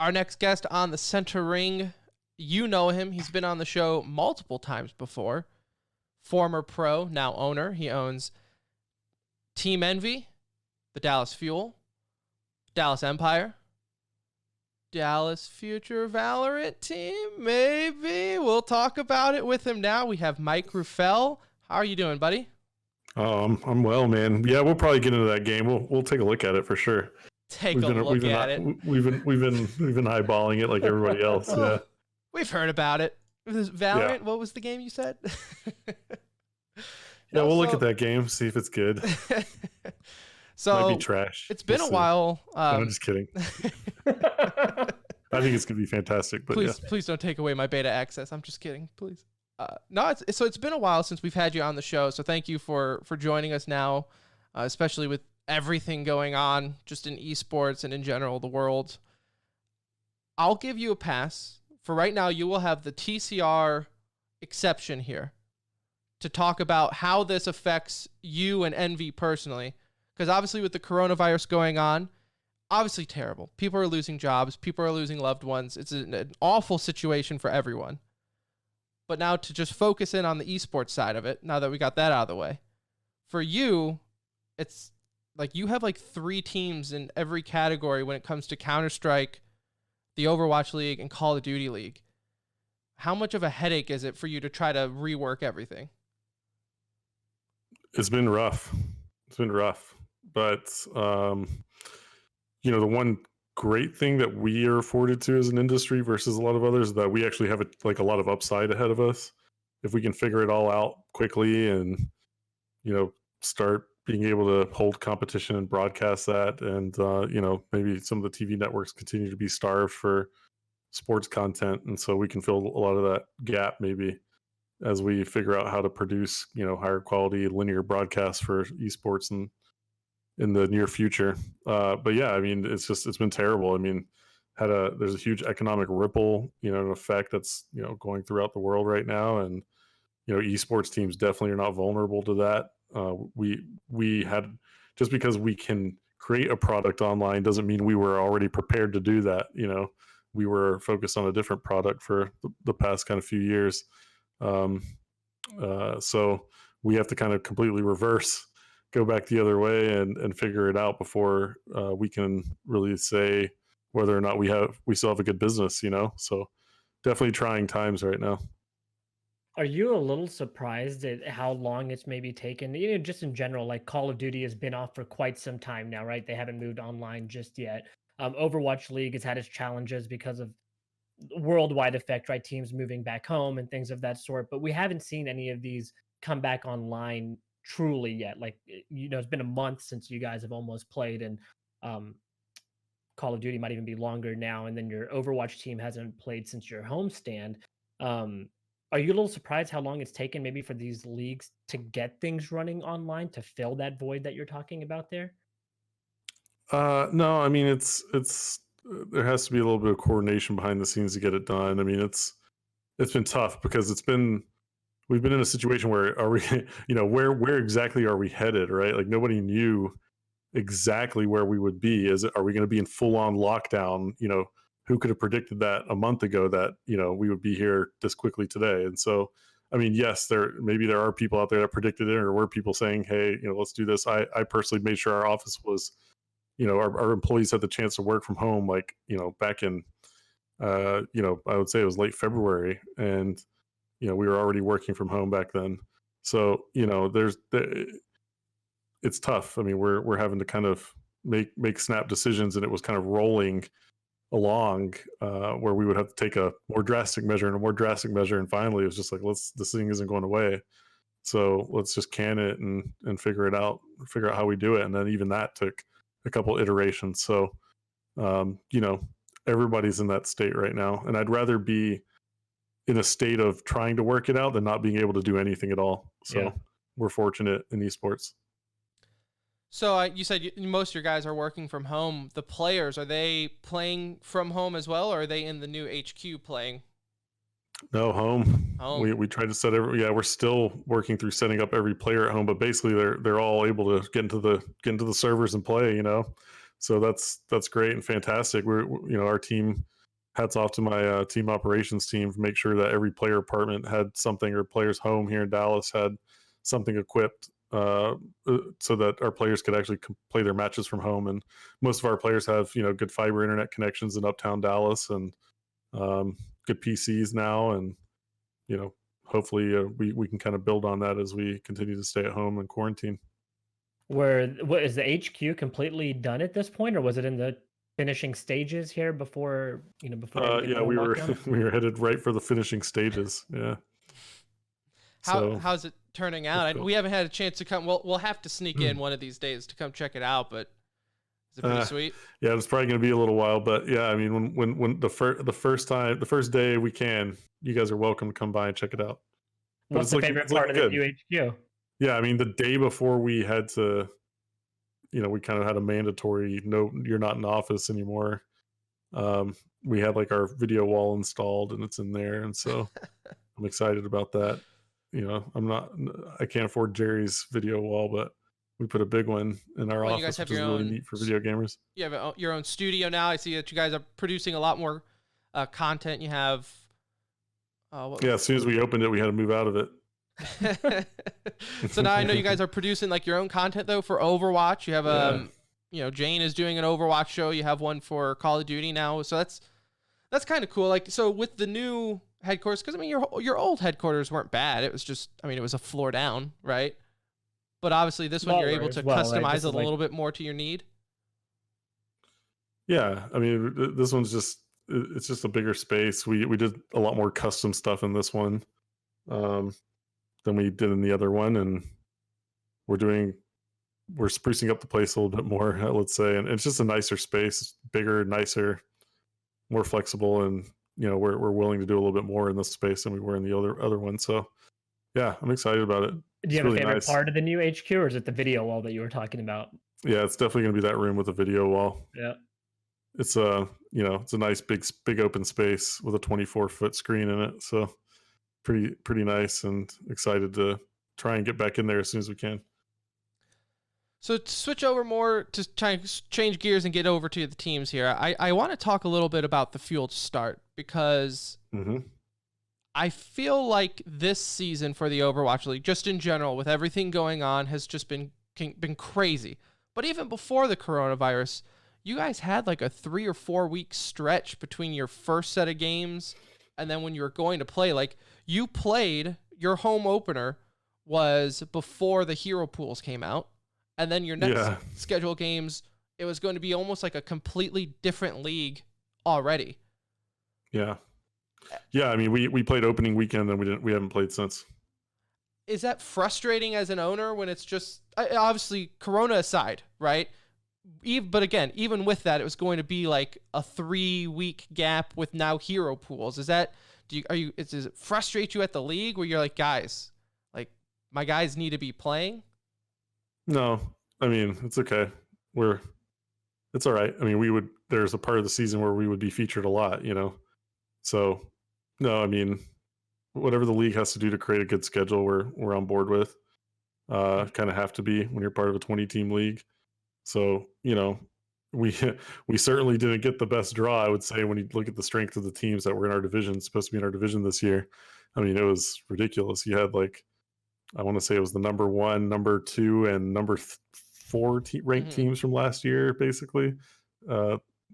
Our next guest on the center ring, you know him. He's been on the show multiple times before. Former pro, now owner. He owns Team Envy, the Dallas Fuel, Dallas Empire, Dallas Future Valorant team, maybe. We'll talk about it with him now. We have Mike Rufail. How are you doing, buddy? I'm well, man. Yeah, we'll probably get into that game. We'll take a look at it for sure. We've been eyeballing it like everybody else. Yeah, we've heard about it. Valorant. Yeah. What was the game you said? Yeah, we'll look at that game, see if it's good. So might be trash. It's been a while. I'm just kidding. I think it's gonna be fantastic. But please don't take away my beta access. I'm just kidding. Please. It's been a while since we've had you on the show. So thank you for joining us now, especially with everything going on just in esports and in general the world. I'll give you a pass. For right now, you will have the TCR exception here to talk about how this affects you and Envy personally. Because obviously with the coronavirus going on, obviously terrible. People are losing jobs. People are losing loved ones. It's an awful situation for everyone. But now to just focus in on the esports side of it, now that we got that out of the way, for you, it's like you have like 3 teams in every category when it comes to Counter-Strike, the Overwatch League, and Call of Duty League. How much of a headache is it for you to try to rework everything? It's been rough. But, the one great thing that we are afforded to as an industry versus a lot of others is that we actually have a lot of upside ahead of us. If we can figure it all out quickly and, start being able to hold competition and broadcast that. And, maybe some of the TV networks continue to be starved for sports content. And so we can fill a lot of that gap maybe as we figure out how to produce, higher quality linear broadcasts for esports and in the near future. But yeah, I mean, it's been terrible. I mean, there's a huge economic ripple, an effect that's, going throughout the world right now. And, esports teams definitely are not vulnerable to that. We had, just because we can create a product online doesn't mean we were already prepared to do that. We were focused on a different product for the past kind of few years. So we have to kind of completely go back the other way and figure it out before we can really say whether or not we still have a good business, so definitely trying times right now. Are you a little surprised at how long it's maybe taken? Just in general, like Call of Duty has been off for quite some time now, right? They haven't moved online just yet. Overwatch League has had its challenges because of worldwide effect, right? Teams moving back home and things of that sort. But we haven't seen any of these come back online truly yet. Like, it's been a month since you guys have almost played, and Call of Duty might even be longer now. And then your Overwatch team hasn't played since your homestand. Are you a little surprised how long it's taken maybe for these leagues to get things running online to fill that void that you're talking about there? No, I mean, it's there has to be a little bit of coordination behind the scenes to get it done. I mean, it's been tough because we've been in a situation where where exactly are we headed, right? Like nobody knew exactly where we would be. Are we going to be in full on lockdown? Who could have predicted that a month ago that, we would be here this quickly today? And so, I mean, yes, there are people out there that predicted it, or were people saying, hey, let's do this. I personally made sure our office was, our employees had the chance to work from home, like, back in, I would say it was late February, and, we were already working from home back then. So, it's tough. I mean, we're having to kind of make snap decisions, and it was kind of rolling along where we would have to take a more drastic measure and a more drastic measure. And finally it was just like, this thing isn't going away. So let's just can it and figure out how we do it. And then even that took a couple iterations. So, everybody's in that state right now, and I'd rather be in a state of trying to work it out than not being able to do anything at all. So We're fortunate in esports. So you said most of your guys are working from home. The players, are they playing from home as well, or are they in the new HQ playing? No, home. We tried to set we're still working through setting up every player at home, but basically they're all able to get into the servers and play, So that's great and fantastic. Our team, hats off to my team operations team for make sure that every player apartment had something, or player's home here in Dallas had something equipped, so that our players could actually play their matches from home. And most of our players have good fiber internet connections in uptown Dallas, and good PCs now, and hopefully we can kind of build on that as we continue to stay at home and quarantine. What is the HQ completely done at this point, or was it in the finishing stages here before everything Yeah, went on lockdown? we were headed right for the finishing stages. Yeah. How's it turning out? We haven't had a chance to come. We'll have to sneak in one of these days to come check it out. But is it pretty sweet? Yeah, it's probably going to be a little while, but yeah, I mean, when the first day we can, you guys are welcome to come by and check it out. But What's the favorite part of the new HQ? Yeah, I mean, the day before we had to, we kind of had a mandatory, no, you're not in office anymore. We had like our video wall installed, and it's in there, and so I'm excited about that. I can't afford Jerry's video wall, but we put a big one in our office, which is really neat for video gamers. You have your own studio now. I see that you guys are producing a lot more content. You have. As soon as we opened it, we had to move out of it. So now I know you guys are producing like your own content though for Overwatch. You have Jane is doing an Overwatch show. You have one for Call of Duty now. So that's kind of cool. Like, so with the new headquarters, because I mean your old headquarters weren't bad. It was just, I mean, it was a floor down, right? But obviously this one you're able to customize it a little bit more to your need. Yeah, I mean, this one's it's just a bigger space. We did a lot more custom stuff in this one than we did in the other one, and we're sprucing up the place a little bit more, let's say, and it's just a nicer space, bigger, nicer, more flexible, and we're willing to do a little bit more in this space than we were in the other one. So yeah, I'm excited about it. Do you have a favorite part of the new HQ, or is it the video wall that you were talking about? Yeah, it's definitely going to be that room with a video wall. Yeah. It's it's a nice big open space with a 24-foot screen in it. So pretty nice, and excited to try and get back in there as soon as we can. So to switch over more to try and change gears and get over to the teams here, I want to talk a little bit about the Fuel to Start, because I feel like this season for the Overwatch League, just in general, with everything going on, has just been crazy. But even before the coronavirus, you guys had like a 3 or 4 week stretch between your first set of games and then when you were going to play. Like, you played, your home opener was before the hero pools came out, and then your next scheduled games, it was going to be almost like a completely different league already. Yeah. I mean, we played opening weekend, and we haven't played since. Is that frustrating as an owner when it's just, obviously Corona aside, right? But again, even with that, it was going to be like a 3 week gap with now hero pools. Is that, does it frustrate you at the league where you're like, guys, like, my guys need to be playing? No, I mean, it's okay. It's all right. I mean, there's a part of the season where we would be featured a lot, so no, I mean, whatever the league has to do to create a good schedule, we're on board with. Kind of have to be when you're part of a 20-team league. So, we certainly didn't get the best draw, I would say, when you look at the strength of the teams that were in our division, supposed to be in our division this year. I mean, it was ridiculous. You had I want to say it was the number 1, number 2, and number 4 ranked teams from last year, basically.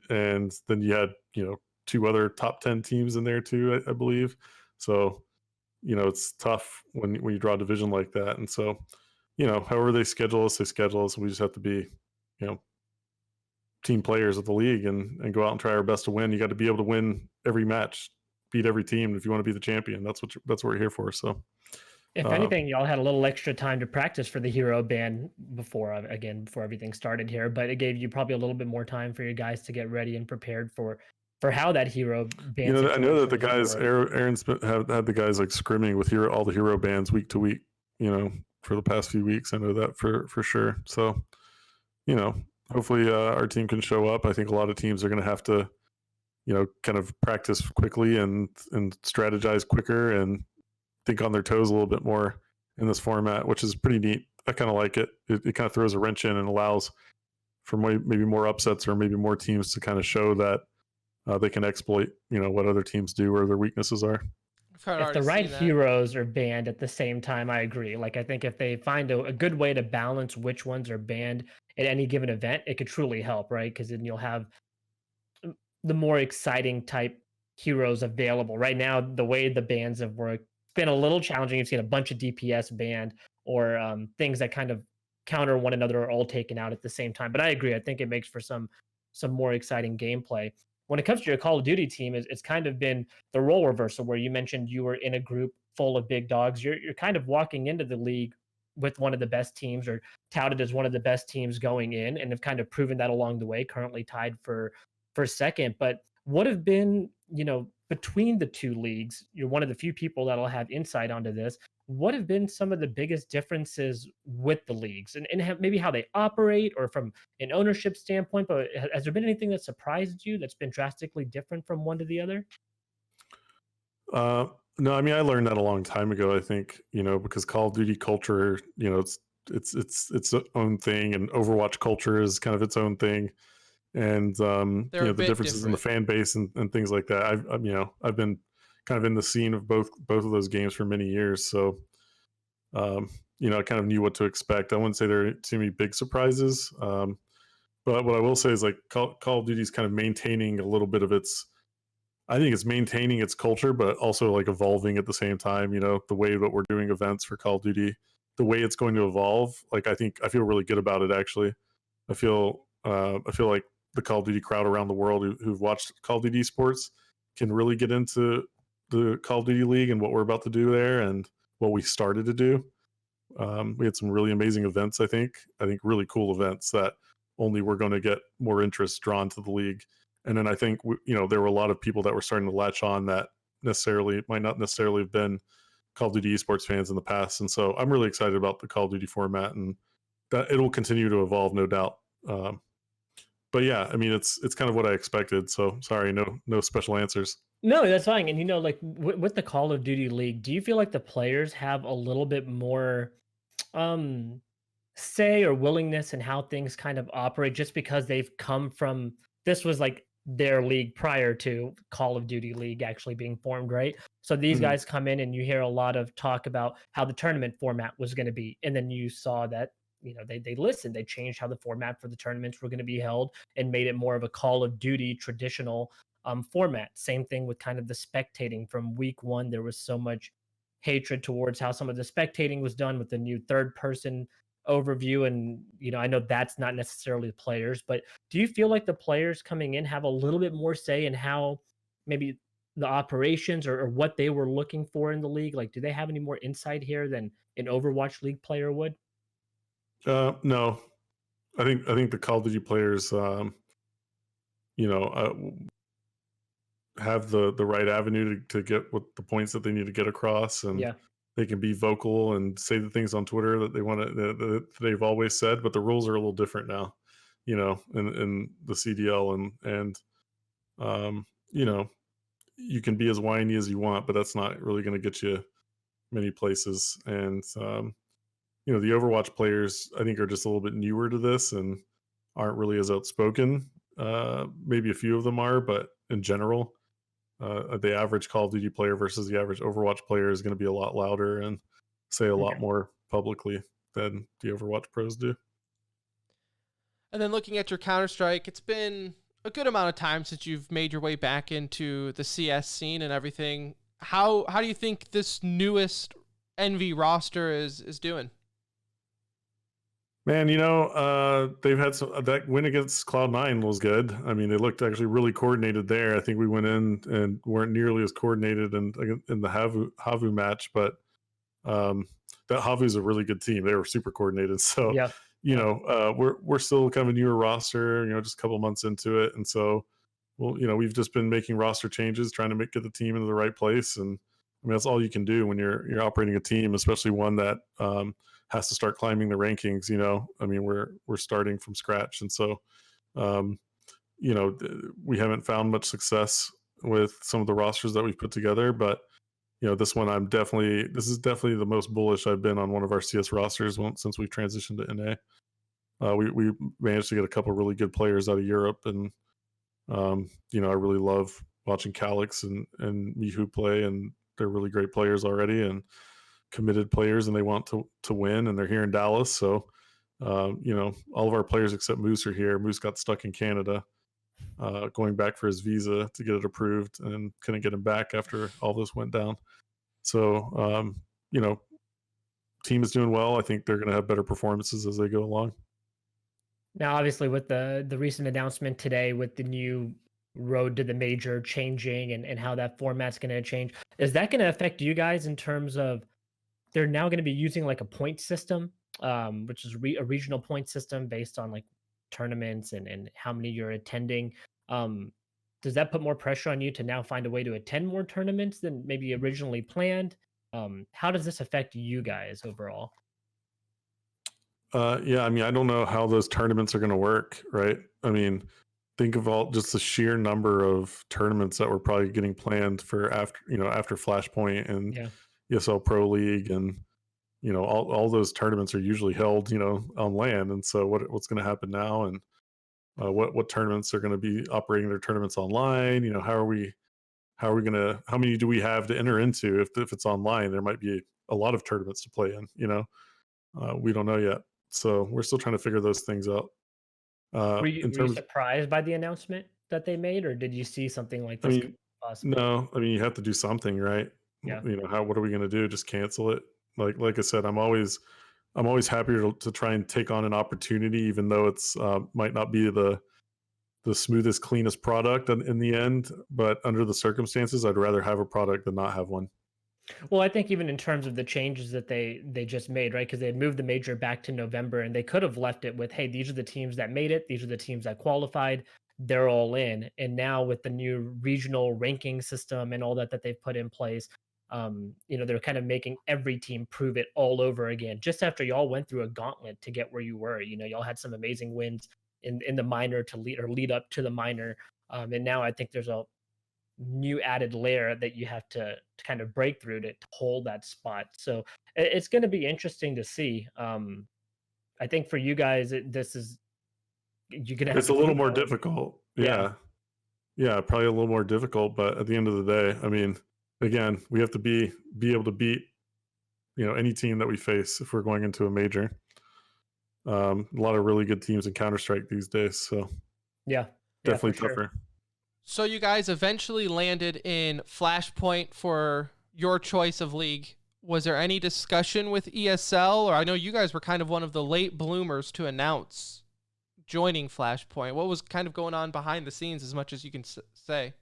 And then you had, 2 other top 10 teams in there too, I believe. So, it's tough when you draw a division like that. And so, however they schedule us. We just have to be, team players of the league and go out and try our best to win. You got to be able to win every match, beat every team if you want to be the champion. That's what we're here for. So, if anything, y'all had a little extra time to practice for the hero ban before everything started here, but it gave you probably a little bit more time for your guys to get ready and prepared for how that hero ban. I know that the guys, Aaron's had the guys like scrimming with all the hero bans week to week, for the past few weeks. I know that for sure. So, hopefully our team can show up. I think a lot of teams are going to have to, kind of practice quickly and strategize quicker and think on their toes a little bit more in this format, which is pretty neat. I kind of like it. It kind of throws a wrench in and allows maybe more upsets or maybe more teams to kind of show that they can exploit, what other teams do or their weaknesses are. I've kind of If the already right seen that. heroes are banned at the same time, I agree. Like I think if they find a good way to balance which ones are banned at any given event, it could truly help, right? Because then you'll have the more exciting type heroes available. Right now, the way the bans have worked, it's been a little challenging. You've seen a bunch of DPS banned or things that kind of counter one another are all taken out at the same time. But I agree. I think it makes for some more exciting gameplay. When it comes to your Call of Duty team, it's kind of been the role reversal where you mentioned you were in a group full of big dogs. You're kind of walking into the league with one of the best teams or touted as one of the best teams going in and have kind of proven that along the way, currently tied for second. But what have been, between the two leagues, you're one of the few people that'll have insight onto this. What have been some of the biggest differences with the leagues and maybe how they operate or from an ownership standpoint? But has there been anything that surprised you that's been drastically different from one to the other? No, I mean, I learned that a long time ago, I think, because Call of Duty culture, it's its own thing, and Overwatch culture is kind of its own thing. And They're a the bit differences in the different. fan base and things like that. I've been kind of in the scene of both of those games for many years, so I kind of knew what to expect. I wouldn't say there are too many big surprises, but what I will say is like Call of Duty is kind of maintaining a little bit of its. I think it's maintaining its culture, but also like evolving at the same time. The way that we're doing events for Call of Duty, the way it's going to evolve. Like I feel really good about it. Actually, I feel like the Call of Duty crowd around the world who've watched Call of Duty esports can really get into the Call of Duty League and what we're about to do there and what we started to do. We had some really amazing events. I think really cool events that only we're going to get more interest drawn to the league. And then I think there were a lot of people that were starting to latch on that might not necessarily have been Call of Duty esports fans in the past. And so I'm really excited about the Call of Duty format and that it'll continue to evolve, no doubt. But yeah, I mean, it's kind of what I expected. So sorry, no special answers. No, that's fine. And like with the Call of Duty League, do you feel like the players have a little bit more um say or willingness in how things kind of operate just because they've come from this was like their league prior to Call of Duty League actually being formed, right? So these Mhm. guys come in and you hear a lot of talk about how the tournament format was going to be. And then you saw that, they listened, they changed how the format for the tournaments were going to be held and made it more of a Call of Duty traditional format. Same thing with kind of the spectating from week one. There was so much hatred towards how some of the spectating was done with the new third person overview. And I know that's not necessarily the players, but do you feel like the players coming in have a little bit more say in how maybe the operations or what they were looking for in the league? Like, do they have any more insight here than an Overwatch League player would? No, I think the Call of Duty players, you know, uh, have the right avenue to get what the points that they need to get across, and Yeah. they can be vocal and say the things on Twitter that they want to that they've always said. But the rules are a little different now, in the CDL and um, you know, you can be as whiny as you want, but that's not really going to get you many places. And the Overwatch players, I think, are just a little bit newer to this and aren't really as outspoken. Maybe a few of them are, but in general, the average Call of Duty player versus the average Overwatch player is going to be a lot louder and say a lot Okay. more publicly than the Overwatch pros do. And then looking at your Counter Strike, it's been a good amount of time since you've made your way back into the CS scene and everything. How do you think this newest NV roster is doing? Man, they've had some that win against Cloud9 was good. I mean, they looked actually really coordinated there. I think we went in and weren't nearly as coordinated in the Havu match, but um, that Havu's a really good team. They were super coordinated. So, Yeah. Yeah. we're still kind of a newer roster, just a couple months into it, and so we've just been making roster changes, trying to get the team into the right place, and I mean that's all you can do when you're operating a team, especially one that has to start climbing the rankings. I mean we're starting from scratch, and so um, we haven't found much success with some of the rosters that we've put together, but this one this is definitely the most bullish I've been on one of our CS rosters since we've transitioned to NA. We managed to get a couple really good players out of Europe, and I really love watching Calix and Mihu play, and they're really great players already and committed players, and they want to win, and they're here in Dallas. So, all of our players except Moose are here. Moose got stuck in Canada, going back for his visa to get it approved, and couldn't get him back after all this went down. So, team is doing well. I think they're going to have better performances as they go along. Now, obviously, with the recent announcement today, with the new road to the major changing and how that format's going to change, is that going to affect you guys in terms of they're now going to be using like a point system, which is a regional point system based on like tournaments and how many you're attending? Um, does that put more pressure on you to now find a way to attend more tournaments than maybe originally planned? How does this affect you guys overall? Yeah, I mean, I don't know how those tournaments are going to work, right? I mean, think of all just the sheer number of tournaments that were probably getting planned for after Flashpoint and Yeah. ESL Pro League, and all those tournaments are usually held on land. And so what's going to happen now, and what tournaments are going to be operating their tournaments online? How many do we have to enter into? If it's online, there might be a lot of tournaments to play in. We don't know yet, so we're still trying to figure those things out. In Were you terms, surprised by the announcement that they made, or did you see something like I this mean, possible? no, I mean, you have to do something, right? Yeah. What are we going to do? Just cancel it? Like I said, I'm always happier to try and take on an opportunity, even though it's might not be the smoothest, cleanest product in the end. But under the circumstances, I'd rather have a product than not have one. Well, I think even in terms of the changes that they just made, right? Because they had moved the major back to November, and they could have left it with, "Hey, these are the teams that made it. These are the teams that qualified. They're all in." And now with the new regional ranking system and all that they've put in place, they're kind of making every team prove it all over again. Just after y'all went through a gauntlet to get where you were, y'all had some amazing wins in the minor to lead up to the minor, and now I think there's a new added layer that you have to kind of break through to hold that spot. So it's going to be interesting to see. I think for you guys, this is you're going to have It's to a little prove more it all. difficult. Yeah, Yeah, probably a little more difficult. But at the end of the day, I mean, again, we have to be able to beat any team that we face if we're going into a major. A lot of really good teams in Counter Strike these days, so yeah, yeah, for definitely sure. tougher. So you guys eventually landed in Flashpoint for your choice of league. Was there any discussion with ESL? Or I know you guys were kind of one of the late bloomers to announce joining Flashpoint. What was kind of going on behind the scenes, as much as you can say?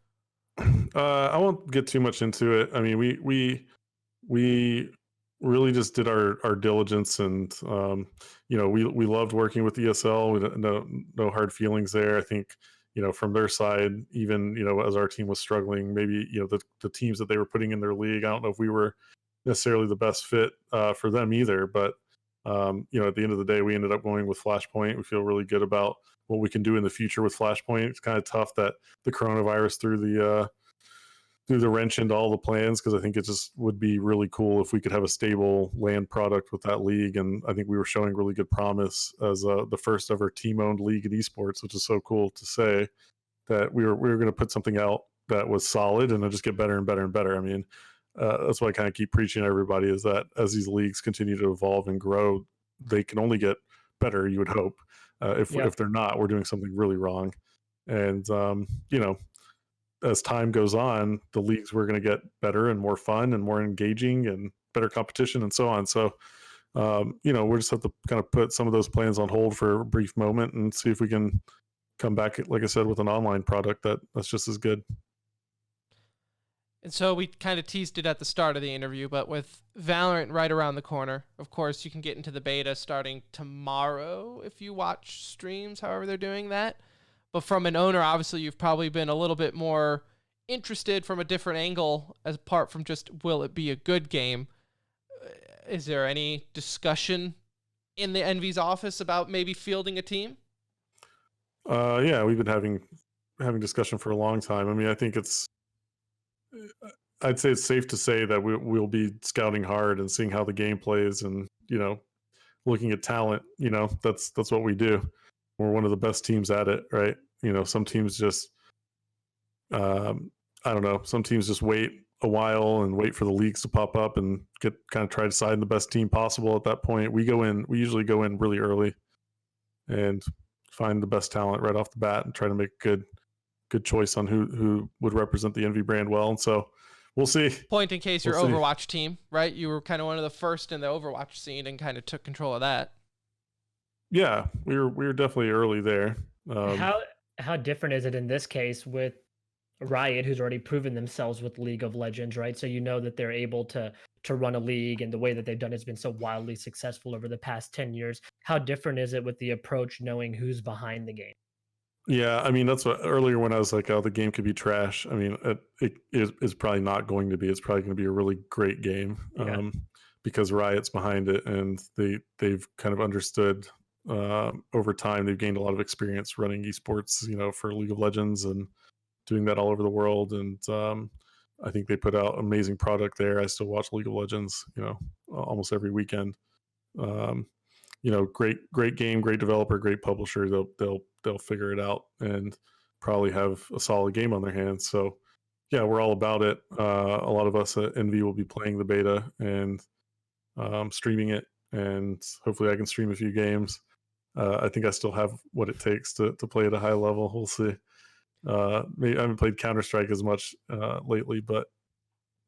I won't get too much into it. I mean, we really just did our diligence, and we loved working with ESL. No hard feelings there. I think from their side, even as our team was struggling, maybe the teams that they were putting in their league, I don't know if we were necessarily the best fit for them either. But at the end of the day, we ended up going with Flashpoint. We feel really good about what we can do in the future with Flashpoint. It's kind of tough that the coronavirus threw the wrench into all the plans, because I think it just would be really cool if we could have a stable land product with that league. And I think we were showing really good promise as the first ever team-owned league in esports, which is so cool to say that we were going to put something out that was solid and it'll just get better and better and better. I mean, that's what I kind of keep preaching to everybody, is that as these leagues continue to evolve and grow, they can only get better, you would hope. Yeah, If they're not, we're doing something really wrong. And as time goes on, the leagues were going to get better and more fun and more engaging and better competition and so on. So, we just have to kind of put some of those plans on hold for a brief moment and see if we can come back, like I said, with an online product that's just as good. And so we kind of teased it at the start of the interview, but with Valorant right around the corner, of course, you can get into the beta starting tomorrow if you watch streams, however they're doing that. But from an owner, obviously, you've probably been a little bit more interested from a different angle, as apart from just, will it be a good game? Is there any discussion in the Envy's office about maybe fielding a team? Yeah, we've been having discussion for a long time. I mean, I'd say it's safe to say that we'll be scouting hard and seeing how the game plays, and looking at talent, that's what we do. We're one of the best teams at it, right? Some teams just, I don't know, some teams just wait a while and wait for the leagues to pop up and try to decide the best team possible at that point. We usually go in really early and find the best talent right off the bat and try to make a good choice on who would represent the Envy brand well. And so we'll see. Point in case your Overwatch team, right? You were kind of one of the first in the Overwatch scene and kind of took control of that. Yeah, we were definitely early there. How different is it in this case with Riot, who's already proven themselves with League of Legends, right? So that they're able to run a league, and the way that they've done it has been so wildly successful over the past 10 years. How different is it with the approach, knowing who's behind the game? Yeah, I mean, that's what earlier when I was like, oh, the game could be trash. I mean, it is probably not going to be. It's probably going to be a really great game because Riot's behind it, and they've kind of understood over time. They've gained a lot of experience running esports, for League of Legends and doing that all over the world. And I think they put out amazing product there. I still watch League of Legends, almost every weekend. Great game, great developer, great publisher. They'll figure it out and probably have a solid game on their hands. So yeah, we're all about it. A lot of us at Envy will be playing the beta and streaming it, and hopefully I can stream a few games. I think I still have what it takes to play at a high level. We'll see. Maybe I haven't played Counter-Strike as much lately, but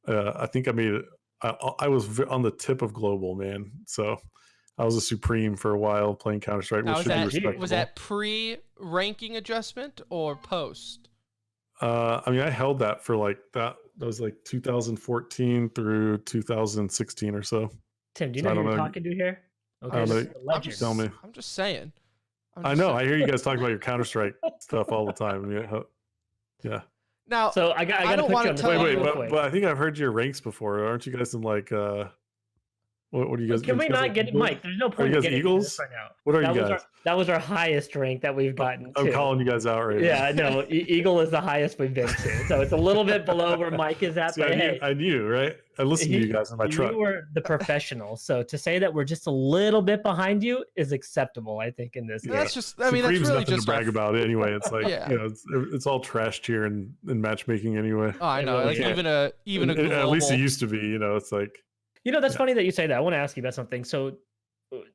I think I made it. I was on the tip of global, man. So I was a supreme for a while playing Counter-Strike, which should be respectable. Was that pre-ranking adjustment or post? I mean, I held that for that was like 2014 through 2016 or so. Tim, do you know who you're talking to here? Okay, tell me. I'm just saying. I know. I hear you guys talk about your Counter-Strike stuff all the time. I mean, yeah. Now, so I got to put you on the spot. Wait, but I think I've heard your ranks before. Aren't you guys in like what do you guys? Can we not get Mike? There's no point. Are you guys Eagles right now? What are you guys? That was our highest rank that we've gotten. I'm calling you guys out right now. Yeah, no, Eagle is the highest we've been to, so it's a little bit below where Mike is at. See, but I knew, right? I listened to you guys in my truck. You were the professional, so to say that we're just a little bit behind you is acceptable, I think, in this. Yeah. That's just. I mean, that's really nothing just to brag about anyway. It's like it's all trash tier and matchmaking anyway. Oh, I know. Like even a global... at least it used to be. It's like. That's funny that you say that. I want to ask you about something. So,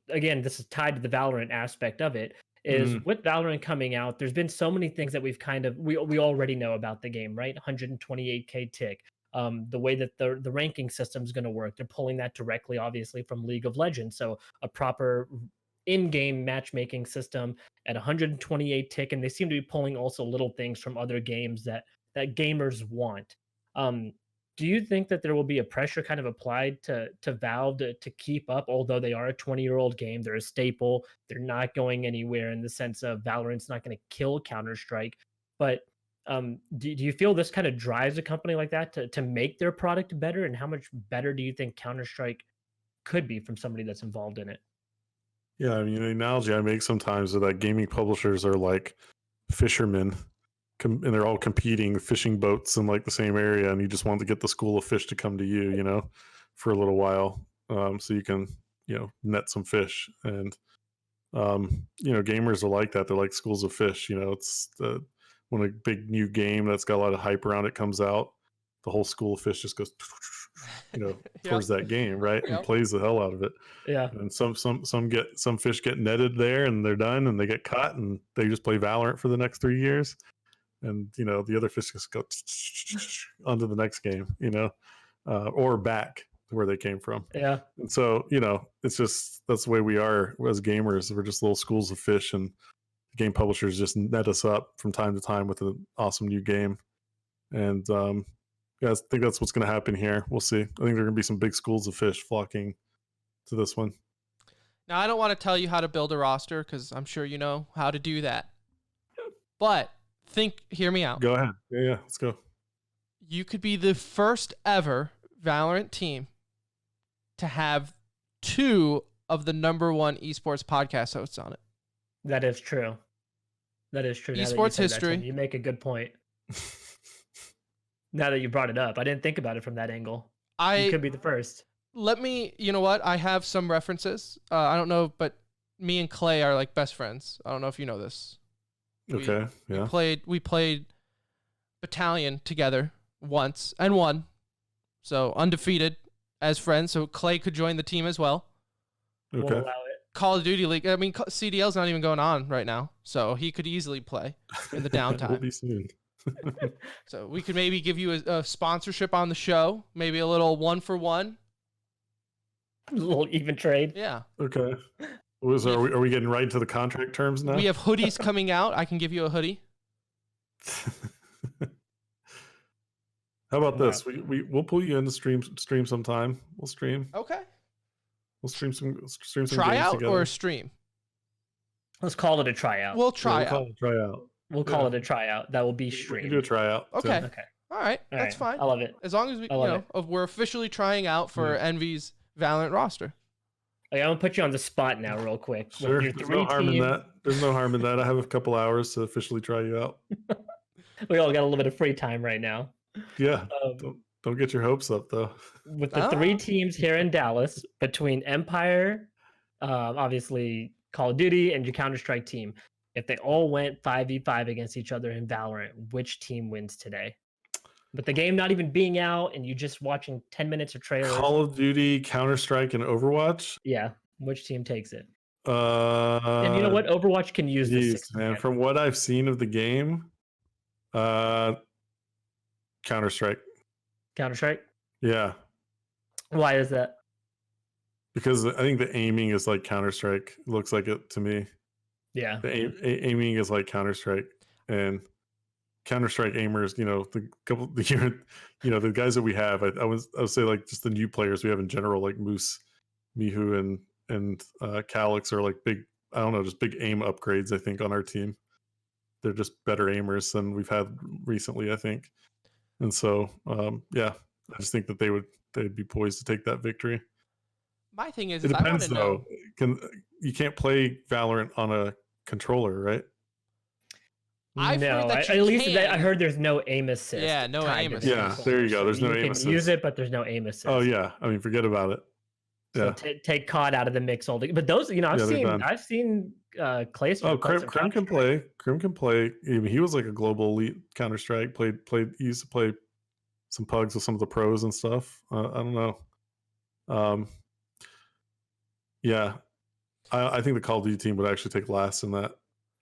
again, this is tied to the Valorant aspect of it. Is with Valorant coming out, there's been so many things that we already know about the game, right? 128k tick. The way that the ranking system is going to work, they're pulling that directly, obviously, from League of Legends. So a proper in-game matchmaking system at 128 tick, and they seem to be pulling also little things from other games that gamers want. Do you think that there will be a pressure kind of applied to Valve to keep up, although they are a 20-year-old game? They're a staple. They're not going anywhere in the sense of Valorant's not going to kill Counter-Strike. But do you feel this kind of drives a company like that to make their product better? And how much better do you think Counter-Strike could be from somebody that's involved in it? Yeah, I mean, the analogy I make sometimes is that gaming publishers are like fishermen. And they're all competing fishing boats in like the same area, and you just want to get the school of fish to come to you, for a little while, so you can, net some fish. And gamers are like that. They're like schools of fish. It's when a big new game that's got a lot of hype around it comes out, the whole school of fish just goes, towards that game, right, and plays the hell out of it. Yeah. And some fish get netted there, and they're done, and they get caught, and they just play Valorant for the next 3 years. And the other fish just go onto the next game, or back to where they came from. Yeah. And so it's just that's the way we are as gamers. We're just little schools of fish, and game publishers just net us up from time to time with an awesome new game. And I think that's what's going to happen here. We'll see. I think there are going to be some big schools of fish flocking to this one. Now, I don't want to tell you how to build a roster because I'm sure you know how to do that. But hear me out. Go ahead. Yeah, let's go. You could be the first ever Valorant team to have 2 of the #1 esports podcast hosts on it. That is true. Esports history. You make a good point. Now that you brought it up, I didn't think about it from that angle. You could be the first. let me, you know what? I have some references. I don't know, but me and Clay are like best friends. I don't know if you know this. Okay. Yeah. We played Battalion together once and won. So undefeated as friends. So Clay could join the team as well. We'll Okay. allow it. Call of Duty League. I mean, CDL's not even going on right now, so he could easily play in the Will downtime. be soon. So we could maybe give you a sponsorship on the show, maybe a little 1-for-1. A little even trade. Yeah. Okay. Are we getting right into the contract terms now? We have hoodies coming out. I can give you a hoodie. How about this? We'll pull you in to stream sometime. We'll stream. Okay. We'll stream some games Tryout together. or stream? Let's call it a tryout. We'll try We'll call out. it a tryout. We'll call it a tryout. That will be We can streamed. do a tryout. too. Okay. Okay. All right. All That's right. fine. I love it. As long as we, I love we're officially trying out for Envy's Valorant roster. Okay, I'm gonna put you on the spot now, real quick. With Sure. your There's three no harm in teams- that. There's no harm in that. I have a couple hours to officially try you out. We all got a little bit of free time right now. Yeah. Um, Don't get your hopes up though. with the three teams here in Dallas, between Empire, obviously Call of Duty, and your Counter-Strike team, if they all went 5v5 against each other in Valorant, which team wins today? With the game not even being out and you just watching 10 minutes of trailers, Call of Duty, Counter-Strike, and Overwatch. yeah, which team takes it? And And you know what? Overwatch can use this. Geez, man. From what I've seen of the game, Counter-Strike. Counter-Strike? Yeah. Why is that? Because I think the aiming is like Counter-Strike. Looks like it to me. Yeah. The aiming is like Counter-Strike, and Counter-Strike aimers. The guys that we have. I would say like just the new players we have in general, like Moose, Mihu, and Calix are like big. I don't know, just big aim upgrades. I think on our team, they're just better aimers than we've had recently. I think, and so yeah, I just think that they'd be poised to take that victory. My thing is, It I want depends to know. though. You can't play Valorant on a controller, right? I've heard No, that at you least I can. heard there's no aim assist. Yeah, no tied aim to assist. the Yeah, controller, there you go. There's no you aim can assist. use it, but there's no aim assist. Oh yeah, I mean, forget about it. So Yeah. take COD out of the mix altogether. But those, Yeah, they're done. I've seen Clayster. Oh, play Krim some can Counter-Strike. play. Krim can play. He was like a global elite Counter Strike. He used to play some pugs with some of the pros and stuff. I don't know. Yeah, I think the Call of Duty team would actually take last in that.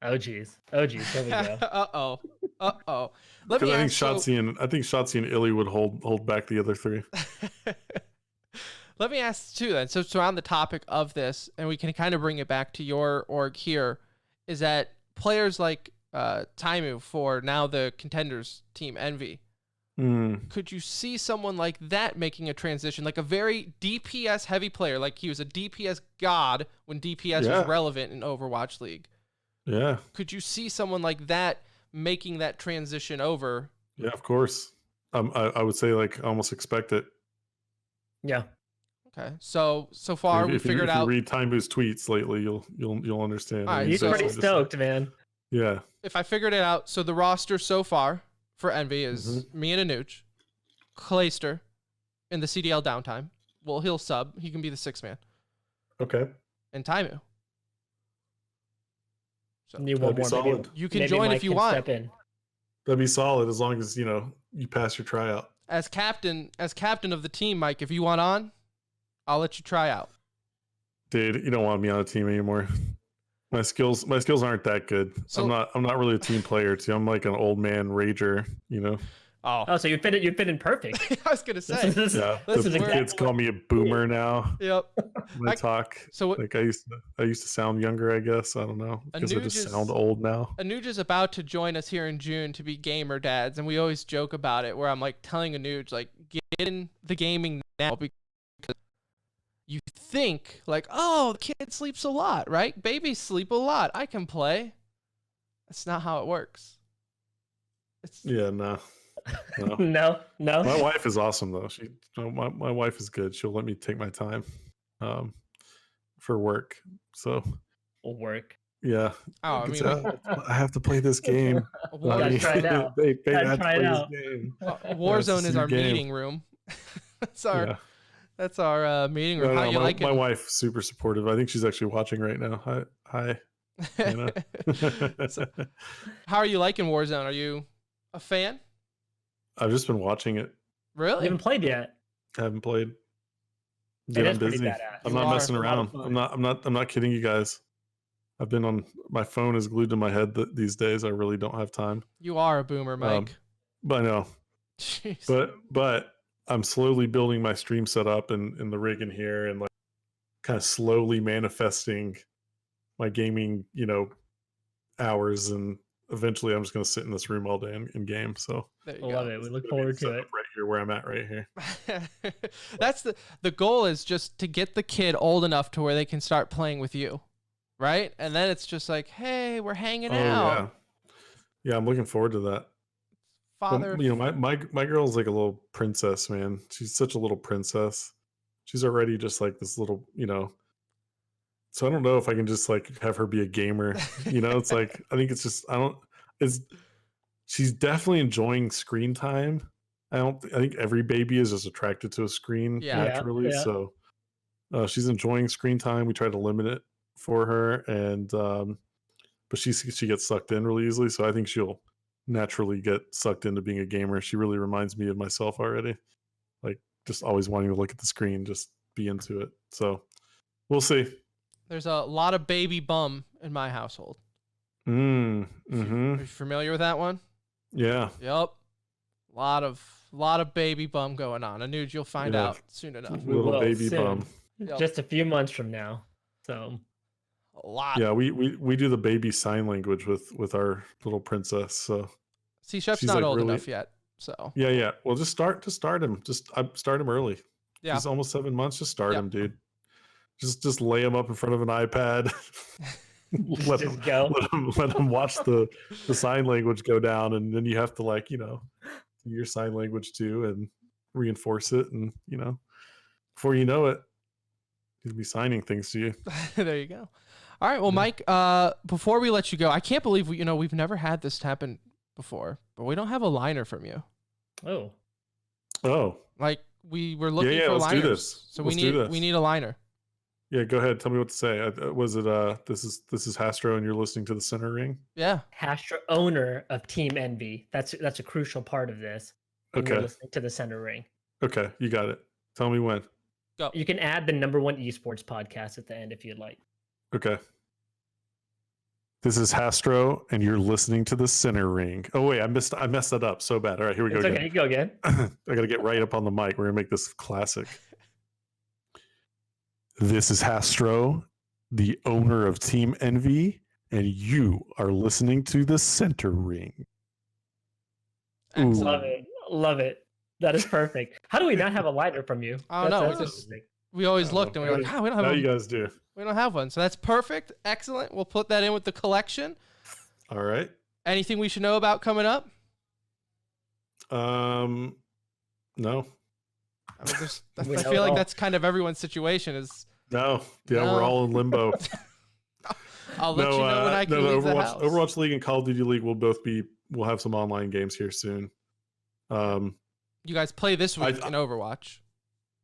Oh geez. Here we go. Uh-oh. Let Because me I think ask, so- Shotzi and Illy would hold back the other three. Let me ask too then. So on the topic of this, and we can kind of bring it back to your org here, is that players like Taimu for now the contenders team Envy, could you see someone like that making a transition, like a very DPS heavy player, like he was a DPS god when DPS was relevant in Overwatch League? Yeah. Could you see someone like that making that transition over? Yeah, of course. I would say like almost expect it. Yeah. Okay, so far we figured out. If you read Taimu's tweets lately, you'll understand. All right, He's so- pretty stoked, man. Yeah. If I figured it out, so the roster so far for Envy is me and Anuj, Clayster in the CDL downtime. Well, he'll sub. He can be the 6th man. Okay. And Taimu. So Need That'd one be more. solid. you can maybe join Mike if you can want. Step in. That'd be solid as long as you pass your tryout. As captain of the team, Mike, if you want on, I'll let you try out. Dude, you don't want me on a team anymore. My skills aren't that good. So- I'm not really a team player too. I'm like an old man rager, Oh, Oh, so you'd fit in perfect. I was gonna say. This is- Yeah. This the is exactly kids call me a boomer now Yep. when I I- talk. So what? Like I used to sound younger, I guess. I don't know. Because I Anuj just is- sound old now. Anuj is about to join us here in June to be gamer dads, and we always joke about it. Where I'm like telling Anuj, like, get in the gaming now because you think like, oh, the kid sleeps a lot, right? Babies sleep a lot. I can play. That's not how it works. It's Yeah, no. No. No. My wife is awesome though. My wife is good. She'll let me take my time for work. So Will work. yeah. oh, I mean, like, I have to play this game. War- gotta try it out. Babe, I Gotta have to try it play out. this game. Warzone is your our game. meeting room. That's our Yeah. That's our meeting room. How you my, liking? my wife super supportive. I think she's actually watching right now. Hi, Hannah. So, how are you liking Warzone? Are you a fan? I've just been watching it. You Really? haven't played yet. I haven't played. It Dude, is I'm pretty busy. badass. I'm You not are. messing It's a lot of around. fun. I'm not kidding you guys. I've been on my phone is glued to my head these days. I really don't have time. You are a boomer, Mike. But I know. Jeez. But I'm slowly building my stream setup and in the rig in here and like kind of slowly manifesting my gaming, hours, and eventually I'm just gonna sit in this room all day and game. So There you I go. love it. We this is look gonna be forward the to setup it. right here where I'm at right here. That's the goal is just to get the kid old enough to where they can start playing with you, right? And then it's just like, hey, we're hanging out. Yeah, I'm looking forward to that. Father, Well, my girl's like a little princess, man. She's such a little princess. She's already just like this little, So I don't know if I can just like have her be a gamer. It's like I think it's just I don't. It's she's definitely enjoying screen time. I think every baby is just attracted to a screen Yeah. naturally. Yeah. So she's enjoying screen time. We try to limit it for her, and but she gets sucked in really easily. So I think she'll naturally get sucked into being a gamer. She really reminds me of myself already. Like just always wanting to look at the screen, just be into it. So we'll see. there's a lot of baby bum in my household. Mm, Are you familiar with that one? Yeah. Yep. Lot of baby bum going on. Anuj, you'll find Yeah. out soon enough. We Little will baby soon. bum. Yep. Just a few months from now. So A lot. Yeah, we do the baby sign language with our little princess. So See, Chef's she's, not like, old really- enough yet. So yeah. Well, just start him. Start him early. yeah. He's almost 7 months. Just start Yep. him, dude. Just lay him up in front of an iPad. let just go. let him watch the sign language go down, and then you have to do your sign language too and reinforce it, and before you know it, he'll be signing things to you. There you go. All right. Well, Mike, before we let you go, I can't believe we've never had this happen before, but we don't have a liner from you. Oh, Like we were looking yeah, for let's do liners. this. So Let's we do need this. we need a liner. yeah. Go ahead. Tell me what to say. Was it this is Hastr0, and you're listening to the center ring? Yeah. Hastr0 owner of Team Envy. That's a crucial part of this. And you're Okay. listening to the center ring. Okay, you got it. Tell me when. Go. You can add the #1 esports podcast at the end if you'd like. Okay. This is Hastr0, and you're listening to the center ring. Oh wait, I messed that up so bad. All right, here we go It's okay. again. You go again. I got to get right up on the mic. We're gonna make this classic. This is Hastr0, the owner of Team Envy, and you are listening to the center ring. Ooh. Excellent. Love it. Love it. That is perfect. How do we not have a lighter from you? I don't know, That's we just- interesting. We always Oh, looked and we were like, we don't have Now one. you guys do. We don't have one. So that's perfect. Excellent. We'll put that in with the collection. All right. Anything we should know about coming up? No. I mean, I We know feel it like all. that's kind of everyone's situation is No. Yeah, No. we're all in limbo. I'll let you know when I can leave the house. Overwatch League and Call of Duty League we'll have some online games here soon. You guys play this week I- in Overwatch.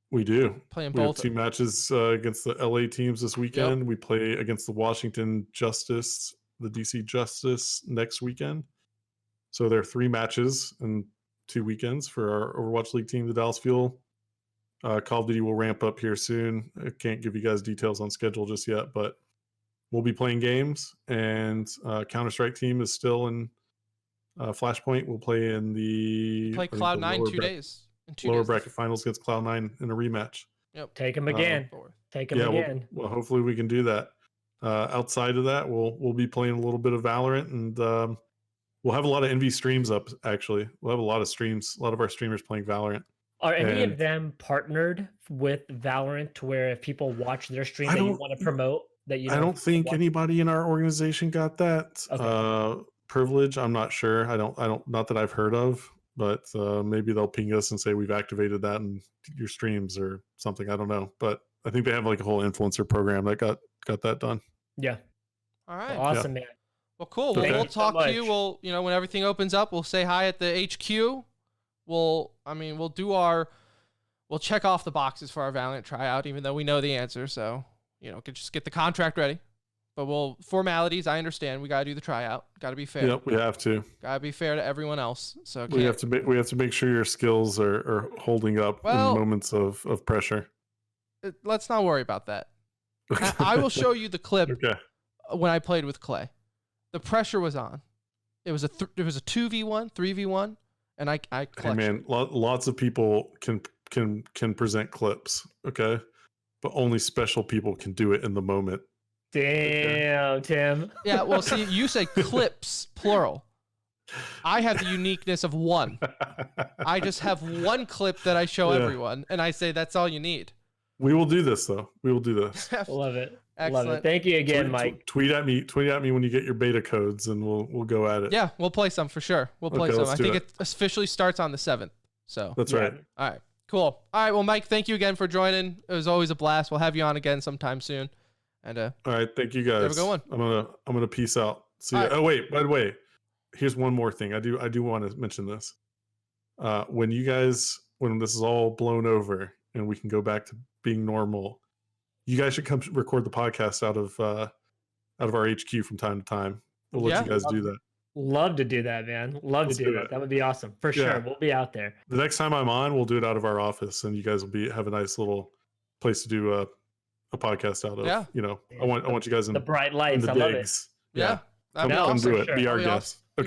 We do. Playing We have both. 2 matches against the LA teams this weekend. We play against the Washington Justice, the DC Justice next weekend. So there are 3 matches in 2 weekends for our Overwatch League team, the Dallas Fuel. Call of Duty will ramp up here soon. I can't give you guys details on schedule just yet, but we'll be playing games. And Counter-Strike team is still in Flashpoint. We'll play in the Play I think Cloud the 9 lower 2 bra- days. In 2 lower days. bracket finals against Cloud9 in a rematch. Yep. Take him again. Forward. Take him Yeah, again. well, hopefully we can do that. Outside of that, we'll be playing a little bit of Valorant, and we'll have a lot of Envy streams up. Actually, we'll have a lot of streams. A lot of our streamers playing Valorant. Are any and- of them partnered with Valorant to where if people watch their stream I that you don't- want to promote, that you I don't think watch? anybody in our organization got that Okay. privilege. I'm not sure. I don't. Not that I've heard of, but maybe they'll ping us and say we've activated that in your streams or something. I don't know, but I think they have like a whole influencer program that got that done. Yeah. All right. Awesome, man. Well, cool. Well, Okay. we'll Thank you so talk to you. much. We'll, when everything opens up, we'll say hi at the HQ. We'll do our we'll check off the boxes for our Valorant tryout, even though we know the answer. So, could just get the contract ready. But formalities, I understand. We got to do the tryout. Got to be fair. Yep, we have to. Got to be fair to everyone else. So we have to make sure your skills are holding up in moments of pressure. Let's not worry about that. I will show you the clip when I played with Clay. The pressure was on. It was a 2v1, 3v1, and I clutched. Hey man, lots of people can present clips, okay? But only special people can do it in the moment. Damn, Tim. Yeah, well, see, you say clips, plural. I have the uniqueness of one. I just have one clip that I show everyone, and I say that's all you need. We will do this, though. We will do this. Love it. Excellent. Love it. Thank you again, Mike. Tweet at me when you get your beta codes, and we'll go at it. Yeah, we'll play some for sure. We'll play some. I think it officially starts on the 7th. So that's right. All right, cool. All right, well, Mike, thank you again for joining. It was always a blast. We'll have you on again sometime soon. And all right, thank you guys. Have a good one. I'm gonna peace out. See you. Right. Oh wait, by the way, here's one more thing. I do want to mention this. When this is all blown over and we can go back to being normal, you guys should come record the podcast out of our HQ from time to time. We'll let you guys do that. Love to do that, man. Love to do that. That would be awesome for sure. We'll be out there. The next time I'm on, we'll do it out of our office, and you guys will have a nice little place to do a podcast out of. Yeah. I want you guys in the bright lights. in the I love digs. it. Yeah. Come do it. Sure. Be our guest. Okay.